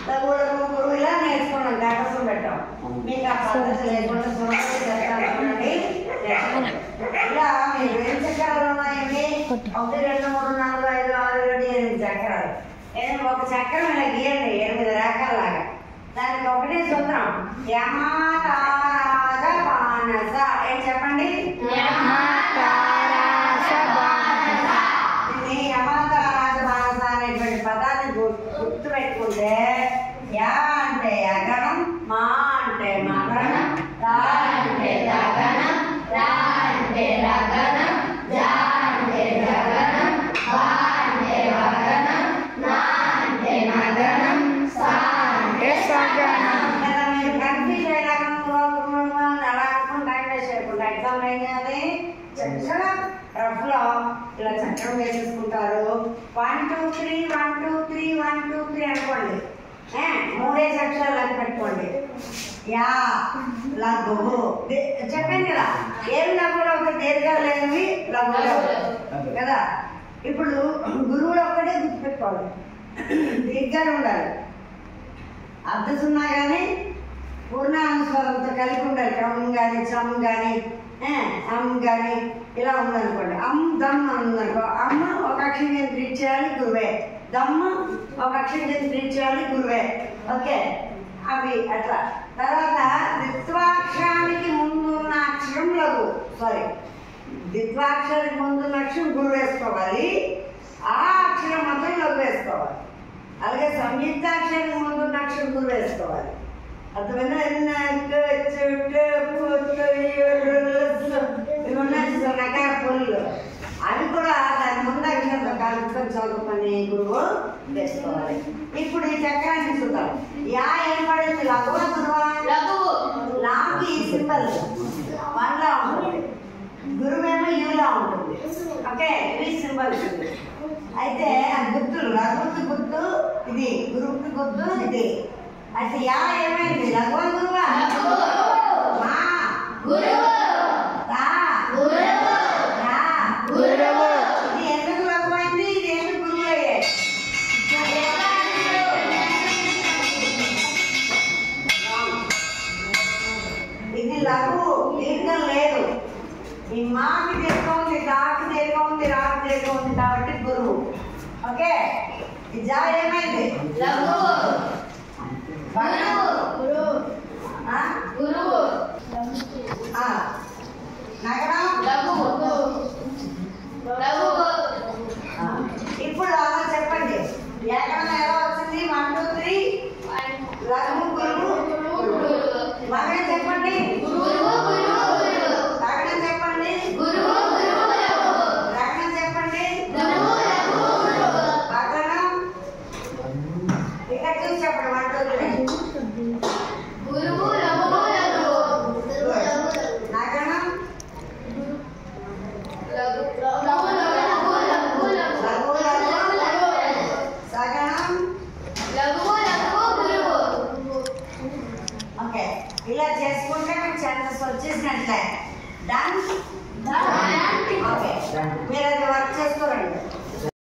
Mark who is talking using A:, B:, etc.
A: లఘువులకు గురువు ఇలా నేర్చుకున్నాం. ఘటసం పెట్టాం. మీకు ఆ పద్ధతి లేకుండా చూడండి. ఇలా మీరు ఏం చక్రాలు ఉన్నాయండి? 1, 2, 3, 4, 5, 6, 7, 8 చక్రాలు. ఒక చక్రం ఇలా గీయండి 8 రేఖల్లాగా. దానికి ఒకటే సూత్రం యమతారాజ బాణస. ఏం చెప్పండి? ఇది యమతారాజ బాణస అనేటువంటి పదాన్ని గుర్తు పెట్టుకుంటే యా అంటే యగణం, మా అంటే మగణం, రా అంటే లగణం, రా అంటే లగణం, జా అంటే జగణం, బా అంటే వగణం, నా అంటే మగణం, సా అంటే సగణం. కదా మీరు కన్ఫ్యూజ్ అయ్యేలాగా అలా అనుకుని టైం వేస్ట్ చేయకుండా ఎగ్జామ్ ఏం చేయాలి? చక్కగా రఫ్లో ఇలా చక్రం వేసేసుకుంటారు. 1 2 3 1 2 3 1 2 3 అనుకోండి. 3 అక్షరాలు అని పెట్టుకోండి. యా లఘువు చెప్పండి కదా. ఏం లఘువులు ఒక దీర్ఘాలు లేనివి లఘువులు కదా. ఇప్పుడు గురువులు ఒక్కటే గుర్తుపెట్టుకోవాలి. దీర్ఘాలు ఉండాలి. అర్థసున్నా కానీ పూర్ణానుస్వరంతో కలిపి ఉండాలి. కమ్ కానీ చమ్ కానీ అమ్ కానీ ఇలా ఉందనుకోండి. అమ్ దమ్ అని ఉందనుకో. అమ్మ ఒక అక్షరం ట్రీట్ చేయాలి గురువే. దమ్మ ఒక అక్షరం ట్రీట్ చేయాలి గురువే. ఓకే అవి అట్లా. తర్వాత ద్విత్వాక్షరానికి ముందు ఉన్న అక్షరం లఘు. సారీ, ద్విత్వాక్షరానికి ముందున్న అక్షరం గురు వేసుకోవాలి. ఆ అక్షరం మాత్రం లఘు వేసుకోవాలి. అలాగే సంయుక్తాక్షరానికి ముందున్న అక్షరం గురు వేసుకోవాలి. అర్థమైనా? పుల్లు అవి కూడా దాని ముందు అక్షరంతో కలుపుకొని చదువుకొని గురువు వేసుకోవాలి. ఇప్పుడు ఈ చక్రాన్ని చూద్దాం. యా ఏం పడింది? లఘువా గురువా? లాకు ఈ సింబల్ 1 లా ఉంటుంది. గురువేమో యూలా ఉంటుంది. ఓకే ఇవి సింబల్స్. అయితే ఆ గుర్తులు లఘువుకి గుర్తు ఇది, గురువుకి గుర్తు ఇది. అయితే యా ఏమైంది? లఘువా గురువా? మా గురువు, తా గురువు, రా గురువు. ఇది ఎందుకు లఘువైంది? ఇది ఎందుకు గురువు అయ్యాయి? ఇది లఘు దీర్ఘం లేదు. ఈ మాకి దీర్ఘం ఉంది, దాకి దీర్ఘం ఉంది, రాకి దీర్ఘం ఉంది కాబట్టి గురువు. ఓకే ఈ జా ఏమైంది? లఘువు. గురువు నగరం లఘువు. ఇప్పుడు అలా చెప్పండి. వ్యాకరణం ఎలా వచ్చింది? 1 2 3 లఘువు గురువు. మగం చెప్పండి. లగ్నం చెప్పండి. లగ్నం చెప్పండి. లగ్నం ఇక్కడ చూసి చెప్పండి. 1 2 3 గురువు లఘువు నగరం సగణం ఓకే ఇలా చేసుకుంటే మీకు ఛాన్సెస్ వచ్చేసినట్లే. డన్. ఓకే మీరు అది వర్క్ చేసుకోరండి.